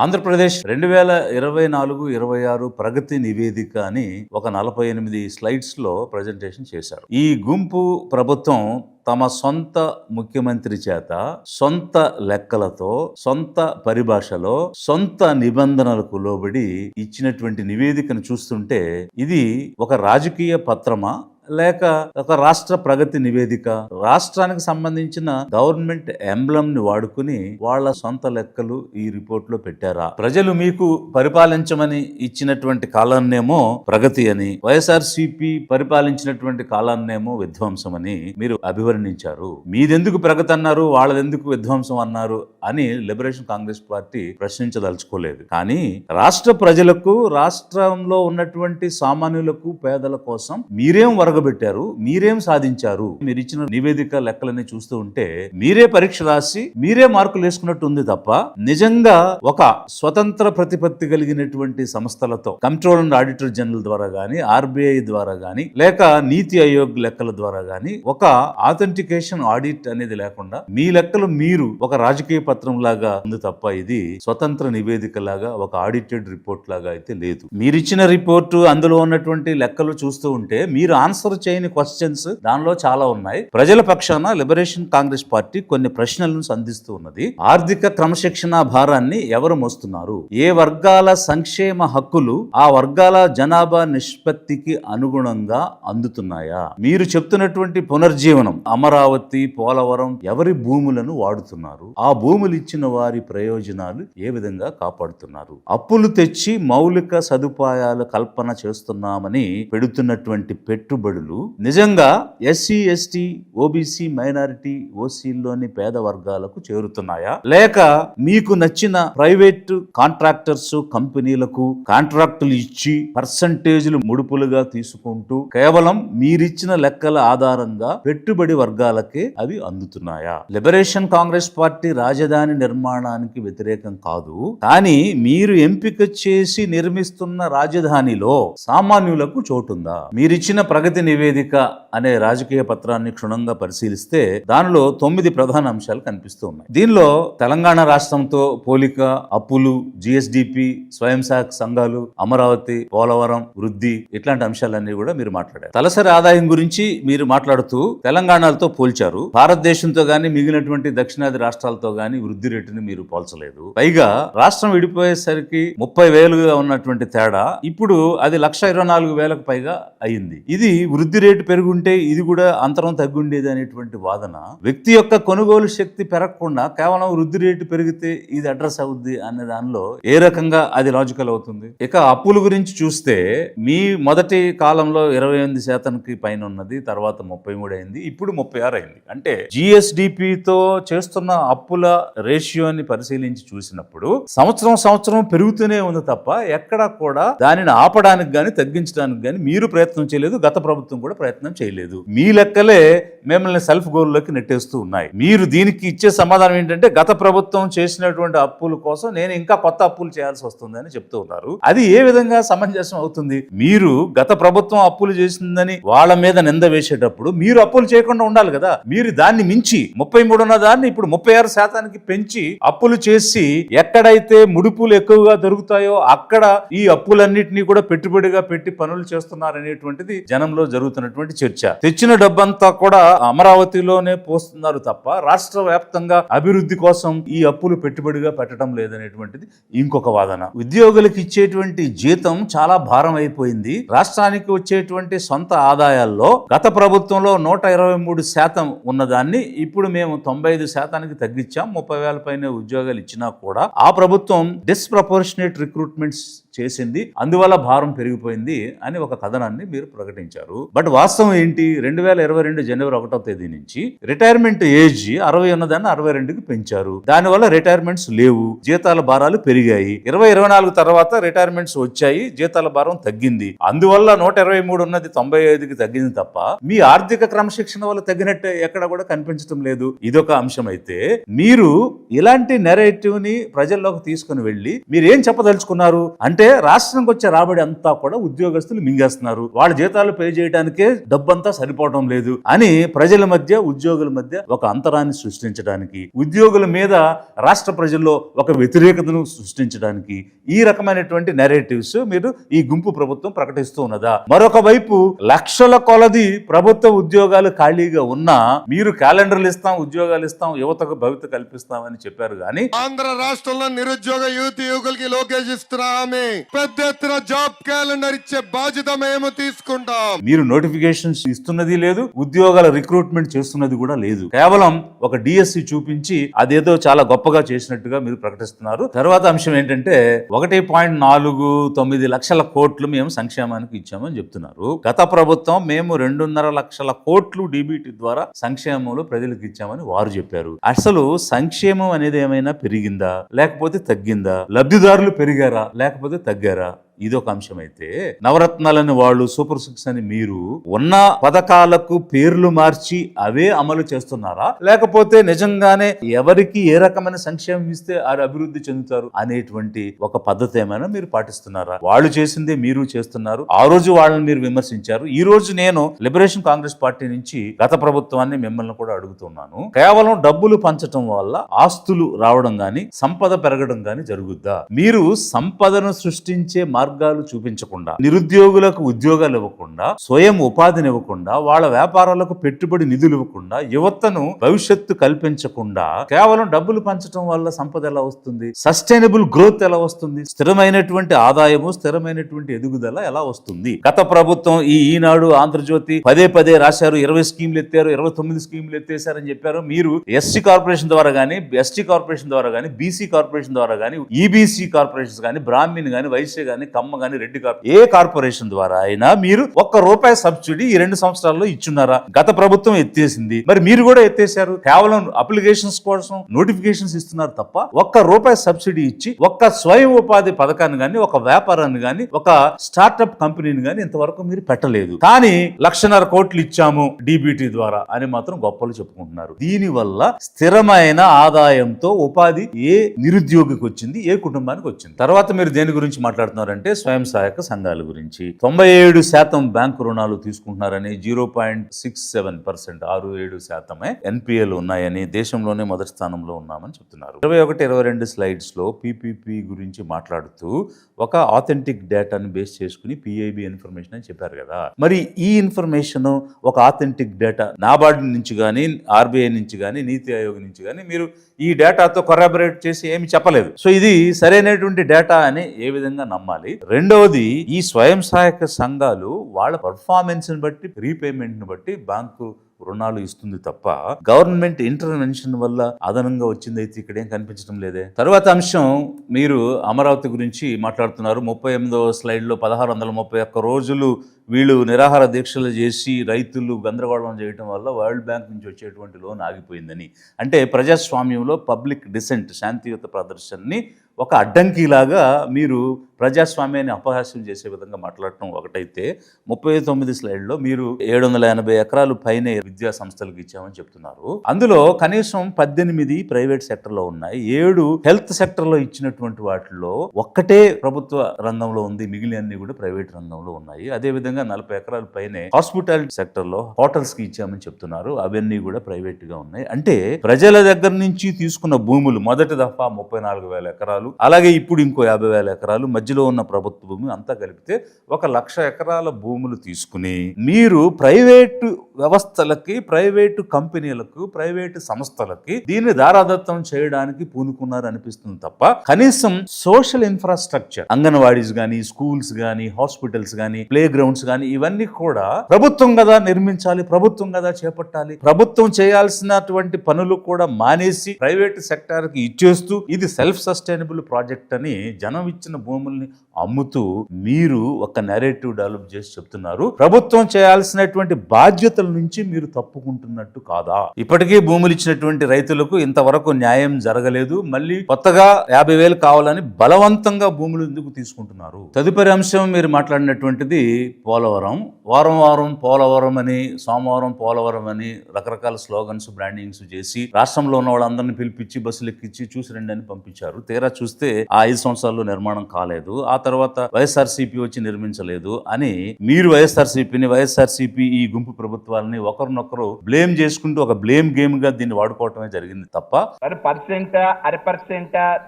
ఆంధ్రప్రదేశ్ 2024-26 ప్రగతి నివేదిక అని ఒక 48 స్లైడ్స్ లో ప్రజెంటేషన్ చేశారు. ఈ గుంపు ప్రభుత్వం తమ సొంత ముఖ్యమంత్రి చేత సొంత లెక్కలతో సొంత పరిభాషలో సొంత నిబంధనలకు లోబడి ఇచ్చినటువంటి నివేదికను చూస్తుంటే ఇది ఒక రాజకీయ పత్రమా లేక ఒక రాష్ట్ర ప్రగతి నివేదిక? రాష్ట్రానికి సంబంధించిన గవర్నమెంట్ ఎంబ్లమ్ ని వాడుకుని వాళ్ళ సొంత లెక్కలు ఈ రిపోర్ట్ లో పెట్టారా? ప్రజలు మీకు పరిపాలించమని ఇచ్చినటువంటి కాలాన్నేమో ప్రగతి అని, వైఎస్ఆర్సీపీ పరిపాలించినటువంటి కాలాన్నేమో విధ్వంసం అని మీరు అభివర్ణించారు. మీదెందుకు ప్రగతి అన్నారు, వాళ్ళదెందుకు విధ్వంసం అన్నారు అని లిబరేషన్ కాంగ్రెస్ పార్టీ ప్రశ్నించదలుచుకోలేదు. కానీ రాష్ట్ర ప్రజలకు, రాష్ట్రంలో ఉన్నటువంటి సామాన్యులకు, పేదల కోసం మీరేం పెట్టారు, మీరేం సాధించారు? మీరు ఇచ్చిన నివేదిక లెక్కలని చూస్తూ ఉంటే మీరే పరీక్ష రాసి మీరే మార్కులు వేసుకున్నట్టు ఉంది తప్ప నిజంగా ఒక స్వతంత్ర ప్రతిపత్తి కలిగినటువంటి సంస్థలతో కంట్రోల్ అండ్ ఆడిటర్ జనరల్ ద్వారా గానీ, ఆర్బీఐ ద్వారా గానీ, లేక నీతి ఆయోగ్ లెక్కల ద్వారా గానీ ఒక ఆథెంటికేషన్ ఆడిట్ అనేది లేకుండా మీ లెక్కలు మీరు ఒక రాజకీయ పత్రం లాగా ఉంది తప్ప ఇది స్వతంత్ర నివేదిక లాగా, ఒక ఆడిటెడ్ రిపోర్ట్ లాగా అయితే లేదు. మీరిచ్చిన రిపోర్టు, అందులో ఉన్నటువంటి లెక్కలు చూస్తూ ఉంటే మీరు ఆన్సర్ చేయని క్వశ్చన్స్ దానిలో చాలా ఉన్నాయి. ప్రజల పక్షాన లిబరేషన్ కాంగ్రెస్ పార్టీ కొన్ని ప్రశ్నలను సంధిస్తూ ఉన్నది. ఆర్థిక క్రమశిక్షణ భారాన్ని ఎవరు మోస్తున్నారు? ఏ వర్గాల సంక్షేమ హక్కులు ఆ వర్గాల జనాభా నిష్పత్తికి అనుగుణంగా అందుతున్నాయా? మీరు చెప్తున్నటువంటి పునర్జీవనం, అమరావతి, పోలవరం ఎవరి భూములను వాడుతున్నారు? ఆ భూములు ఇచ్చిన వారి ప్రయోజనాలు ఏ విధంగా కాపాడుతున్నారు? అప్పులు తెచ్చి మౌలిక సదుపాయాల కల్పన చేస్తున్నామని పెడుతున్నటువంటి పెట్టుబడులు నిజంగా ఎస్సీ, ఎస్టీ, ఓబీసీ, మైనారిటీ, ఓసీల్లోని పేద వర్గాలకు చేరుతున్నాయా? లేక మీకు నచ్చిన ప్రైవేట్ కాంట్రాక్టర్స్, కంపెనీలకు కాంట్రాక్టులు ఇచ్చి పర్సంటేజ్లు ముడుపులుగా తీసుకుంటూ కేవలం మీరిచ్చిన లెక్కల ఆధారంగా పెట్టుబడి వర్గాలకే అవి అందుతున్నాయా? లిబరేషన్ కాంగ్రెస్ పార్టీ రాజధాని నిర్మాణానికి వ్యతిరేకం కాదు. కానీ మీరు ఎంపిక చేసి నిర్మిస్తున్న రాజధానిలో సామాన్యులకు చోటుందా? మీరిచ్చిన ప్రగతి నివేదిక అనే రాజకీయ పత్రాన్ని క్షుణ్ణంగా పరిశీలిస్తే దానిలో 9 ప్రధాన అంశాలు కనిపిస్తూ ఉన్నాయి. దీనిలో తెలంగాణ రాష్ట్రంతో పోలిక, అప్పులు, జిఎస్డిపి, స్వయం సహాయక సంఘాలు, అమరావతి, పోలవరం, వృద్ధి ఇట్లాంటి అంశాలన్నీ కూడా మీరు మాట్లాడారు. తలసరి ఆదాయం గురించి మీరు మాట్లాడుతూ తెలంగాణతో పోల్చారు. భారతదేశంతో గానీ, మిగిలినటువంటి దక్షిణాది రాష్ట్రాలతో గానీ వృద్ధి రేటుని మీరు పోల్చలేదు. పైగా రాష్ట్రం విడిపోయేసరికి 30,000గా ఉన్నటువంటి తేడా ఇప్పుడు అది 124,000కు పైగా అయింది. ఇది వృద్ధి రేటు పెరుగుంటే ఇది కూడా అంతరం తగ్గుండేది అనేటువంటి వాదన. వ్యక్తి యొక్క కొనుగోలు శక్తి పెరగకుండా కేవలం వృద్ధి రేటు పెరిగితే ఇది అడ్రస్ అవుద్ది అనే దానిలో ఏ రకంగా అది లాజికల్ అవుతుంది? ఇక అప్పుల గురించి చూస్తే మీ మొదటి కాలంలో 28% పైన ఉన్నది, తర్వాత 33 అయింది, ఇప్పుడు 36 అయింది. అంటే జిఎస్డిపితో చేస్తున్న అప్పుల రేషియోని పరిశీలించి చూసినప్పుడు సంవత్సరం పెరుగుతూనే ఉంది తప్ప ఎక్కడ కూడా దానిని ఆపడానికి గాని, తగ్గించడానికి గాని మీరు ప్రయత్నం చేయలేదు. గత ప్రభుత్వం కూడా ప్రయత్నం చేయలేదు. మీ లెక్కలే మిమ్మల్ని సెల్ఫ్ గోల్లోకి నెట్టేస్తూ ఉన్నాయి. మీరు దీనికి ఇచ్చే సమాధానం ఏంటంటే గత ప్రభుత్వం చేసినటువంటి అప్పుల కోసం నేను ఇంకా కొత్త అప్పులు చేయాల్సి వస్తుందని చెప్తూ ఉన్నారు. అది ఏ విధంగా సమంజసం అవుతుంది? మీరు గత ప్రభుత్వం అప్పులు చేసిందని వాళ్ళ మీద నింద వేసేటప్పుడు మీరు అప్పులు చేయకుండా ఉండాలి కదా. మీరు దాన్ని మించి 33 ఉన్న దాన్ని ఇప్పుడు 36% పెంచి అప్పులు చేసి ఎక్కడైతే ముడుపులు ఎక్కువగా దొరుకుతాయో అక్కడ ఈ అప్పులన్నింటినీ కూడా పెట్టుబడిగా పెట్టి పనులు చేస్తున్నారనేటువంటిది జనంలో జరుగుతున్నటువంటి చర్చ. తెచ్చిన డబ్బంతా కూడా అమరావతిలోనే పోస్తున్నారు తప్ప రాష్ట్ర వ్యాప్తంగా అభివృద్ధి కోసం ఈ అప్పులు పెట్టుబడిగా పెట్టడం లేదనేటువంటిది ఇంకొక వాదన. ఉద్యోగులకు ఇచ్చేటువంటి జీతం చాలా భారం అయిపోయింది. రాష్ట్రానికి వచ్చేటువంటి సొంత ఆదాయాల్లో గత ప్రభుత్వంలో 123% ఉన్నదాన్ని ఇప్పుడు మేము 95%కి తగ్గించాం. 30,000 పైన ఉద్యోగాలు ఇచ్చినా కూడా ఆ ప్రభుత్వం డిస్ప్రపోర్షనేట్ రిక్రూట్మెంట్స్ చేసింది, అందువల్ల భారం పెరిగిపోయింది అని ఒక కథనాన్ని మీరు ప్రకటించారు. బట్ వాస్తవం ఏంటి? 2022 జనవరి 1వ తేదీ నుంచి రిటైర్మెంట్ ఏజ్ 60 ఉన్నదాన్ని 62కి పెంచారు. దానివల్ల రిటైర్మెంట్స్ లేవు, జీతాల భారాలు పెరిగాయి. 2024 తర్వాత రిటైర్మెంట్స్ వచ్చాయి, జీతాల భారం తగ్గింది. అందువల్ల 123 ఉన్నది 95కి తగ్గింది తప్ప మీ ఆర్థిక క్రమశిక్షణ వల్ల తగ్గినట్టు ఎక్కడ కూడా కనిపించడం లేదు. ఇదొక అంశం అయితే మీరు ఇలాంటి నెరేటివ్ ని ప్రజల్లోకి తీసుకుని వెళ్ళి మీరు ఏం చెప్పదలుచుకున్నారు అంటే రాష్ట్రానికి వచ్చే రాబడి అంతా కూడా ఉద్యోగస్తులు మింగేస్తున్నారు, వాళ్ళ జీతాలు పే చేయడానికే డబ్బంతా సరిపోవడం లేదు అని ప్రజల మధ్య ఉద్యోగుల మధ్య ఒక అంతరాన్ని సృష్టించడానికి, ఉద్యోగుల మీద రాష్ట్ర ప్రజల్లో ఒక వ్యతిరేకతను సృష్టించడానికి ఈ రకమైనటువంటి నెరేటివ్స్ మీరు ఈ గుంపు ప్రభుత్వం ప్రకటిస్తూ ఉన్నదా? మరొక వైపు లక్షల కొలది ప్రభుత్వ ఉద్యోగాలు ఖాళీగా ఉన్నా మీరు క్యాలెండర్లు ఇస్తాం, ఉద్యోగాలు ఇస్తాం, యువతకు భవిత కల్పిస్తామని చెప్పారు. కానీ ఆంధ్ర రాష్ట్రంలో నిరుద్యోగ యువకులకి లోకేష్ ఇస్తున్నామే పెద్ద ఎత్తున జాబ్ క్యాలెండర్ ఇచ్చే బాధ్యత మేము తీసుకుంటాం. మీరు నోటిఫికేషన్స్ ఇస్తున్నది లేదు, ఉద్యోగాల రిక్రూట్మెంట్ చేస్తున్నది కూడా లేదు. కేవలం ఒక డిఎస్సి చూపించి అదేదో చాలా గొప్పగా చేసినట్టుగా మీరు ప్రకటిస్తున్నారు. తర్వాత అంశం ఏంటంటే 1.49 లక్షల కోట్లు మేము సంక్షేమానికి ఇచ్చామని చెప్తున్నారు. గత ప్రభుత్వం మేము 2.5 లక్షల కోట్లు డీబీటీ ద్వారా సంక్షేమంలో ప్రజలకు ఇచ్చామని వారు చెప్పారు. అసలు సంక్షేమం అనేది ఏమైనా పెరిగిందా లేకపోతే తగ్గిందా? లబ్ధిదారులు పెరిగారా లేకపోతే తగ్గారా? ఇదొక అంశం అయితే, నవరత్నాలని వాళ్ళు, సూపర్ సిక్స్ అని మీరు ఉన్న పథకాలకు పేర్లు మార్చి అవే అమలు చేస్తున్నారా లేకపోతే నిజంగానే ఎవరికి ఏ రకమైన సంక్షేమం ఇస్తే వారు అభివృద్ధి చెందుతారు అనేటువంటి ఒక పద్ధతి ఏమైనా మీరు పాటిస్తున్నారా? వాళ్ళు చేసిందే మీరు చేస్తున్నారు. ఆ రోజు వాళ్ళని మీరు విమర్శించారు. ఈ రోజు నేను లిబరేషన్ కాంగ్రెస్ పార్టీ నుంచి గత ప్రభుత్వాన్ని మిమ్మల్ని కూడా అడుగుతున్నాను. కేవలం డబ్బులు పంచటం వల్ల ఆస్తులు రావడం గాని సంపద పెరగడం గాని జరుగుద్దా? మీరు సంపదను సృష్టించే మార్గాలు చూపించకుండా, నిరుద్యోగులకు ఉద్యోగాలు ఇవ్వకుండా, స్వయం ఉపాధిని ఇవ్వకుండా, వాళ్ళ వ్యాపారాలకు పెట్టుబడి నిధులు ఇవ్వకుండా, యువతను భవిష్యత్తు కల్పించకుండా కేవలం డబ్బులు పంచడం వల్ల సంపద ఎలా వస్తుంది? సస్టైనబుల్ గ్రోత్ ఎలా వస్తుంది? స్థిరమైనటువంటి ఆదాయము, స్థిరమైనటువంటి ఎదుగుదల ఎలా వస్తుంది? గత ప్రభుత్వం ఈనాడు, ఆంధ్రజ్యోతి పదే రాశారు, 20 స్కీమ్లు ఎత్తారు, 29 స్కీమ్లు ఎత్తేసారని చెప్పారు. మీరు ఎస్సీ కార్పొరేషన్ ద్వారా గానీ, ఎస్టీ కార్పొరేషన్ ద్వారా గానీ, బీసీ కార్పొరేషన్ ద్వారా గానీ, ఈబీసీ కార్పొరేషన్స్ గానీ, బ్రాహ్మణ్ గానీ, వైశ్య గానీ, కమ్మ గానీ, రెడ్డి ఏ కార్పొరేషన్ ద్వారా అయినా మీరు ₹1 సబ్సిడీ ఈ 2 సంవత్సరాల్లో ఇచ్చున్నారా? గత ప్రభుత్వం ఎత్తేసింది, మరి మీరు కూడా ఎత్తేసారు. కేవలం అప్లికేషన్స్ కోసం నోటిఫికేషన్స్ ఇస్తున్నారు తప్ప ₹1 సబ్సిడీ ఇచ్చి ఒక్క స్వయం ఉపాధి పథకాన్ని గానీ, ఒక వ్యాపారాన్ని గానీ, ఒక స్టార్ట్అప్ కంపెనీని గానీ ఇంతవరకు మీరు పెట్టలేదు. కానీ 1,50,000 కోట్లు ఇచ్చాము డీబీటీ ద్వారా అని మాత్రం గొప్పలు చెప్పుకుంటున్నారు. దీని వల్ల స్థిరమైన ఆదాయంతో ఉపాధి ఏ నిరుద్యోగికి వచ్చింది, ఏ కుటుంబానికి వచ్చింది? తర్వాత మీరు దేని గురించి మాట్లాడుతున్నారంటే స్వయం సహాయక సంఘాల గురించి. 97% బ్యాంకు రుణాలు తీసుకుంటున్నారని, 0.67% 67% ఎన్పిఎల్ ఉన్నాయని, దేశంలోనే మొదటి స్థానంలో ఉన్నామని చెప్తున్నారు. 21-22 స్లైడ్స్ లో పీపీపీ గురించి మాట్లాడుతూ ఒక ఆథెంటిక్ డేటాను బేస్ చేసుకుని పిఐబి ఇన్ఫర్మేషన్ అని చెప్పారు కదా. మరి ఈ ఇన్ఫర్మేషన్ ఒక ఆథెంటిక్ డేటా నాబార్డ్ నుంచి కానీ, ఆర్బీఐ నుంచి కానీ, నీతి ఆయోగ్ నుంచి కానీ మీరు ఈ డేటాతో కొరాబరేట్ చేసి ఏమి చెప్పలేదు. సో ఇది సరైనటువంటి డేటా అని ఏ విధంగా నమ్మాలి? రెండవది, ఈ స్వయం సహాయక సంఘాలు వాళ్ళ పర్ఫార్మెన్స్ ని బట్టి, రీపేమెంట్ ని బట్టి బ్యాంకు రుణాలు ఇస్తుంది తప్ప గవర్నమెంట్ ఇంటర్వెన్షన్ వల్ల అదనంగా వచ్చిందైతే ఇక్కడేం కనిపించడం లేదే. తర్వాత అంశం, మీరు అమరావతి గురించి మాట్లాడుతున్నారు. 38వ స్లైడ్లో 1631 రోజులు వీళ్ళు నిరాహార దీక్షలు చేసి రైతులు గందరగోళం చేయడం వల్ల వరల్డ్ బ్యాంక్ నుంచి వచ్చేటువంటి లోన్ ఆగిపోయిందని. అంటే ప్రజాస్వామ్యంలో పబ్లిక్ డిసెంట్, శాంతియుత ప్రదర్శనని ఒక అడ్డంకిలాగా మీరు ప్రజాస్వామ్యాన్ని అపహాస్యం చేసే విధంగా మాట్లాడటం ఒకటైతే, 39 స్లైడ్లో మీరు 780 ఎకరాలు పైనే విద్యా సంస్థలకు ఇచ్చామని చెప్తున్నారు. అందులో కనీసం 18 ప్రైవేట్ సెక్టర్లో ఉన్నాయి, 7 హెల్త్ సెక్టర్లో ఇచ్చినటువంటి వాటిలో ఒక్కటే ప్రభుత్వ రంగంలో ఉంది, మిగిలినన్ని కూడా ప్రైవేట్ రంగంలో ఉన్నాయి. అదేవిధంగా 40 ఎకరాల పైనే హాస్పిటాలిటీ సెక్టర్లో హోటల్స్ కి ఇచ్చామని చెప్తున్నారు, అవన్నీ కూడా ప్రైవేట్ గా ఉన్నాయి. అంటే ప్రజల దగ్గర నుంచి తీసుకున్న భూములు మొదటి దఫా 34,000 ఎకరాలు, అలాగే ఇప్పుడు ఇంకో 50,000 ఎకరాలు, మధ్యలో ఉన్న ప్రభుత్వ భూమి అంతా కలిపితే 1,00,000 ఎకరాల భూములు తీసుకుని మీరు ప్రైవేటు వ్యవస్థలకి, ప్రైవేటు కంపెనీలకు, ప్రైవేటు సంస్థలకి దీన్ని దారాదత్తం చేయడానికి పూనుకున్నారు అనిపిస్తుంది తప్ప కనీసం సోషల్ ఇన్ఫ్రాస్ట్రక్చర్, అంగన్వాడీస్ గానీ, స్కూల్స్ గానీ, హాస్పిటల్స్ గానీ, ప్లే గ్రౌండ్స్ గానీ, ఇవన్నీ కూడా ప్రభుత్వం కదా నిర్మించాలి, ప్రభుత్వం కదా చేపట్టాలి. ప్రభుత్వం చేయాల్సినటువంటి పనులు కూడా మానేసి ప్రైవేట్ సెక్టార్ కి ఇచ్చేస్తూ ఇది సెల్ఫ్ సస్టైనబుల్ ప్రాజెక్ట్ అని జనం ఇచ్చిన భూముల్ని అమ్ముతూ మీరు ఒక నెరేటివ్ డెవలప్ చేసి చెప్తున్నారు. ప్రభుత్వం చేయాల్సినటువంటి బాధ్యతల నుంచి మీరు మీరు తప్పుకుంటున్నట్టు కాదా? ఇప్పటికీ భూములు ఇచ్చినటువంటి రైతులకు ఇంతవరకు న్యాయం జరగలేదు. మళ్ళీ కొత్తగా 50,000 కావాలని బలవంతంగా భూములు ఎందుకు తీసుకుంటున్నారు? తదుపరి అంశం మీరు మాట్లాడినటువంటిది పోలవరం. వారం వారం పోలవరం అని, సోమవారం పోలవరం అని రకరకాల స్లోగన్స్, బ్రాండింగ్స్ చేసి రాష్ట్రంలో ఉన్న వాళ్ళందరినీ పిలిపించి బస్సులు ఎక్కించి చూసి రండి అని పంపించారు. తీరా చూస్తే ఆ 5 సంవత్సరాల్లో నిర్మాణం కాలేదు. ఆ తర్వాత వైఎస్ఆర్సీపీ వచ్చి నిర్మించలేదు అని మీరు వైఎస్ఆర్సీపీ ఈ గుంపు ప్రభుత్వాలని ఒకరినొకరు బ్లేమ్ చేసుకుంటూ ఒక బ్లేమ్ గేమ్ గా దీన్ని వాడుకోవటమే జరిగింది తప్ప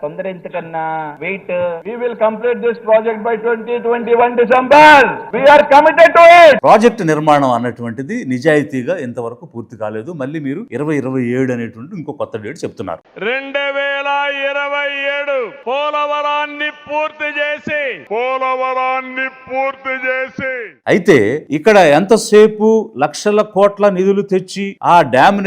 తొందర ఎందుకన్నా wait we will complete this project by 2021 December we are committed to it. Project నిర్మాణం అన్నటువంటిది నిజాయితీగా ఇంతవరకు పూర్తి కాలేదు. మళ్ళీ మీరు 2027 అనేటువంటి ఇంకో కొత్త డేట్ చెప్తున్నారు. 2027 పోలవరాన్ని పూర్తి చేసి అయితే ఇక్కడ ఎంతసేపు లక్షల కోట్ల నిధులు తెచ్చి ఆ డ్యామ్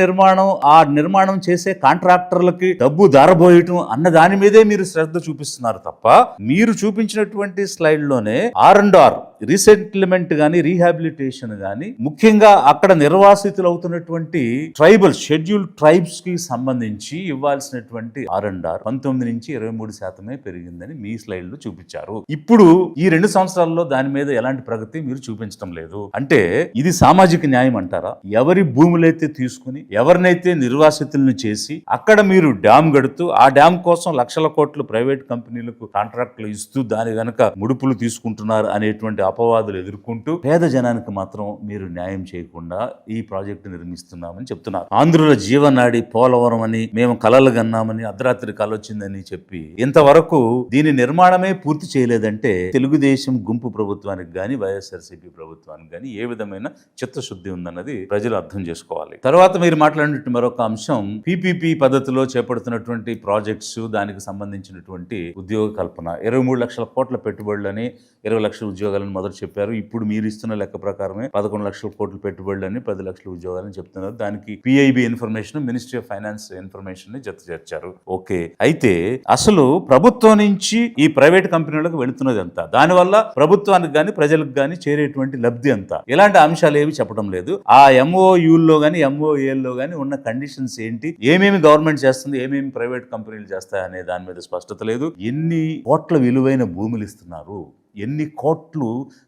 నిర్మాణం చేసే కాంట్రాక్టర్లకి డబ్బు దారబోయటం అన్న దాని మీదే మీరు శ్రద్ధ చూపిస్తున్నారు తప్ప మీరు చూపించినటువంటి స్లైడ్ లోనే R&R రీసెటిల్మెంట్ గాని రీహాబిలిటేషన్ గాని ముఖ్యంగా అక్కడ నిర్వాసితులు అవుతున్నటువంటి ట్రైబల్ షెడ్యూల్డ్ ట్రైబ్స్ కి సంబంధించి ఇవ్వాల్సినటువంటి R&R 19 నుంచి 23% పెరిగిందని మీ స్లైడ్ లో చూపించారు. ఇప్పుడు ఈ 2 సంవత్సరాల్లో దాని మీద ఎలాంటి ప్రగతి మీరు చూపించడం లేదు. అంటే ఇది సామాజిక న్యాయం అంటారా? ఎవరి భూములైతే తీసుకుని ఎవరినైతే నిర్వాసితులను చేసి అక్కడ మీరు డ్యామ్ గడుతూ ఆ డ్యామ్ కోసం లక్షల కోట్లు ప్రైవేట్ కంపెనీలకు కాంట్రాక్టులు ఇస్తూ దాని వెనక ముడుపులు తీసుకుంటున్నారు అనేటువంటి అపవాదులు ఎదుర్కొంటూ పేద జనానికి మాత్రం మీరు న్యాయం చేయకుండా ఈ ప్రాజెక్టు నిర్మిస్తున్నామని చెప్తున్నారు. ఆంధ్రుల జీవనాడి పోలవరం అని మేము కలలు గన్నామని అర్ధరాత్రి కల వచ్చిందని చెప్పి ఇంతవరకు దీని నిర్మాణమే పూర్తి చేయలేదంటే తెలుగుదేశం గుంపు ప్రభుత్వానికి గాని వైఎస్ఆర్సీపీ ప్రభుత్వానికి గాని ఏ విధమైన చిత్తశుద్ధి ఉందన్నది ప్రజలు అర్థం చేసుకోవాలి. తర్వాత మీరు మాట్లాడినట్టు మరొక అంశం PPP పద్ధతిలో చేపడుతున్నటువంటి ప్రాజెక్ట్స్, దానికి సంబంధించినటువంటి ఉద్యోగ కల్పన. 23 లక్షల కోట్ల పెట్టుబడులని 20 లక్షల ఉద్యోగాలను మొదలు చెప్పారు. ఇప్పుడు మీరు ఇస్తున్న లెక్క ప్రకారమే 11 లక్షల కోట్ల పెట్టుబడులని 10 లక్షల ఉద్యోగాలని చెప్తున్నారు. దానికి PIB information, ministry of finance information ని జత చేర్చారు. ఓకే, అయితే అసలు ప్రభుత్వం నుంచి ఈ ప్రైవేట్ కంపెనీలకు వెళుతున్నది ఎంత? దానివల్ల ప్రభుత్వానికి గాని ప్రజలకు గాని చేరేటువంటి లబ్ధి ఎంత? ఇలాంటి అంశాలు ఏవి చెప్పడం లేదు. ఆ MOUల్లో గాని MOAల్లో గాని ఉన్న కండిషన్స్ ఏంటి, ఏమేమి గవర్నమెంట్ చేస్తుంది, ఏమేమి ప్రైవేట్ కంపెనీలు చేస్తాయి అనే దాని మీద స్పష్టత లేదు. ఎన్ని కోట్ల విలువైన భూములు ఇస్తున్నారు, ఎన్ని కోట్లు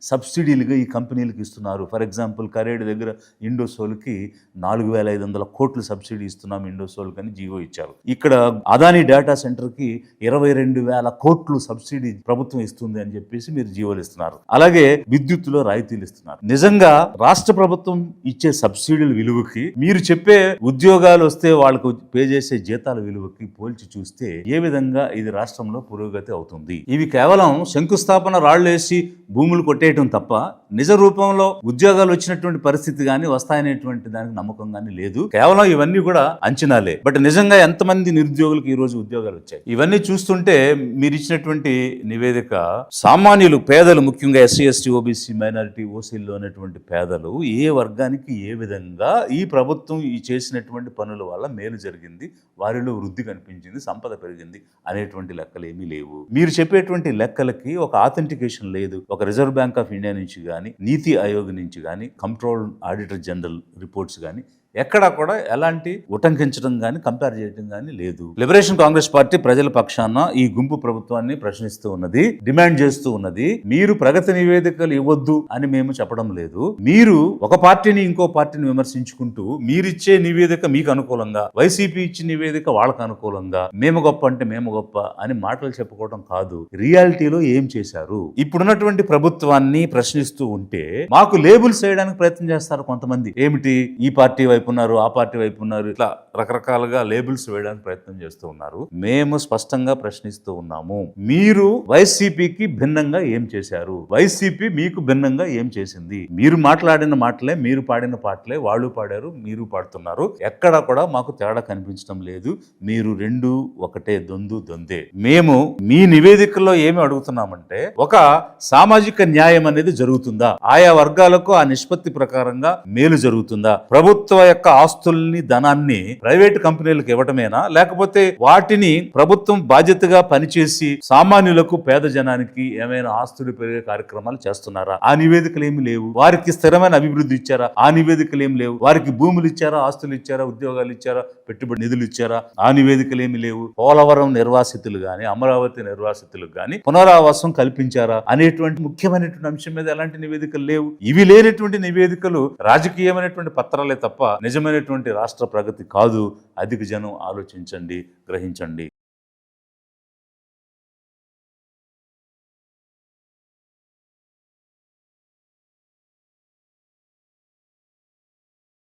సబ్సిడీలుగా ఈ కంపెనీలకు ఇస్తున్నారు. ఫర్ ఎగ్జాంపుల్ కరేడు దగ్గర ఇండోసోల్కి 4,500 కోట్లు సబ్సిడీ ఇస్తున్నాం ఇండోసోల్కి అని జీవో ఇచ్చారు. ఇక్కడ అదానీ డేటా సెంటర్కి 22,000 కోట్లు సబ్సిడీ ప్రభుత్వం ఇస్తుంది అని చెప్పేసి మీరు జీవోలు ఇస్తున్నారు. అలాగే విద్యుత్తులో రాయితీలు ఇస్తున్నారు. నిజంగా రాష్ట్ర ప్రభుత్వం ఇచ్చే సబ్సిడీల విలువకి మీరు చెప్పే ఉద్యోగాలు వస్తే వాళ్ళకు పే చేసే జీతాల విలువకి పోల్చి చూస్తే ఏ విధంగా ఇది రాష్ట్రంలో పురోగతి అవుతుంది? ఇవి కేవలం శంకుస్థాపన రాళ్లేసి భూములు కొట్టేయటం తప్ప నిజ రూపంలో ఉద్యోగాలు వచ్చినటువంటి పరిస్థితి గానీ వస్తాయనేటువంటి దానికి నమ్మకం గానీ లేదు. కేవలం ఇవన్నీ కూడా అంచనాలే. బట్ నిజంగా ఎంతమంది నిరుద్యోగులకు ఈ రోజు ఉద్యోగాలు వచ్చాయి? ఇవన్నీ చూస్తుంటే మీరు ఇచ్చినటువంటి నివేదిక సామాన్యులు, పేదలు, ముఖ్యంగా SC, ST, OBC, మైనారిటీ, ఓసీల్లో ఉన్నటువంటి పేదలు ఏ వర్గానికి ఏ విధంగా ఈ ప్రభుత్వం ఈ చేసినటువంటి పనుల వల్ల మేలు జరిగింది, వారిలో వృద్ధి కనిపించింది, సంపద పెరిగింది అనేటువంటి లెక్కలు ఏమీ లేవు. మీరు చెప్పేటువంటి లెక్కలకి ఒక ఆథెంటికేషన్ లేదు. ఒక రిజర్వ్ బ్యాంక్ ఆఫ్ ఇండియా నుంచి కానీ, నీతి ఆయోగ్ నుంచి కానీ, కంట్రోల్ ఆడిటర్ జనరల్ రిపోర్ట్స్ కానీ ఎక్కడా కూడా ఎలాంటి ఉటంకించడం కానీ కంపేర్ చేయడం కానీ లేదు. లిబరేషన్ కాంగ్రెస్ పార్టీ ప్రజల పక్షాన ఈ గుంపు ప్రభుత్వాన్ని ప్రశ్నిస్తూ ఉన్నది, డిమాండ్ చేస్తూ ఉన్నది. మీరు ప్రగతి నివేదికలు ఇవ్వద్దు అని మేము చెప్పడం లేదు. మీరు ఒక పార్టీని ఇంకో పార్టీని విమర్శించుకుంటూ మీరిచ్చే నివేదిక మీకు అనుకూలంగా, వైసీపీ ఇచ్చే నివేదిక వాళ్ళకు అనుకూలంగా, మేము గొప్ప అంటే మేము గొప్ప అని మాటలు చెప్పుకోవడం కాదు, రియాలిటీలో ఏం చేశారు. ఇప్పుడున్నటువంటి ప్రభుత్వాన్ని ప్రశ్నిస్తూ ఉంటే మాకు లేబుల్స్ వేయడానికి ప్రయత్నం చేస్తారు కొంతమంది. ఏమిటి, ఈ పార్టీ వైపు ఉన్నారు, ఆ పార్టీ వైపు ఉన్నారు, ఇట్లా రకరకాలుగా లేబుల్స్ వేయడానికి ప్రయత్నం చేస్తూ ఉన్నారు. మేము స్పష్టంగా ప్రశ్నిస్తూ ఉన్నాము, మీరు వైసీపీకి భిన్నంగా ఏం చేశారు? వైసీపీ మీకు భిన్నంగా ఏం చేసింది? మీరు మాట్లాడిన మాటలే, మీరు పాడిన పాటలే వాళ్ళు పాడారు, మీరు పాడుతున్నారు. ఎక్కడా కూడా మాకు తేడా కనిపించడం లేదు. మీరు రెండు ఒకటే, దొందే. మేము మీ నివేదికల్లో ఏమి అడుగుతున్నామంటే, ఒక సామాజిక న్యాయం అనేది జరుగుతుందా? ఆయా వర్గాలకు ఆ నిష్పత్తి ప్రకారంగా మేలు జరుగుతుందా? ప్రభుత్వ యొక్క ఆస్తుల్ని ధనాన్ని ప్రైవేట్ కంపెనీలకు ఇవ్వటమేనా, లేకపోతే వాటిని ప్రభుత్వం బాధ్యతగా పనిచేసి సామాన్యులకు పేద జనానికి ఏమైనా ఆస్తులు పెరిగే కార్యక్రమాలు చేస్తున్నారా? ఆ నివేదికలు ఏమి లేవు. వారికి స్థిరమైన అభివృద్ధి ఇచ్చారా? ఆ నివేదికలు ఏమి లేవు. వారికి భూములు ఇచ్చారా, ఆస్తులు ఇచ్చారా, ఉద్యోగాలు ఇచ్చారా, పెట్టుబడి నిధులు ఇచ్చారా? ఆ నివేదికలు ఏమి లేవు. పోలవరం నిర్వాసితులు గాని, అమరావతి నిర్వాసితులకు గాని పునరావాసం కల్పించారా అనేటువంటి ముఖ్యమైనటువంటి అంశం మీద ఎలాంటి నివేదికలు లేవు. ఇవి లేనటువంటి నివేదికలు రాజకీయమైనటువంటి పత్రాలే తప్ప నిజమైనటువంటి రాష్ట్ర ప్రగతి కాదు. అధిక జనం ఆలోచించండి, గ్రహించండి.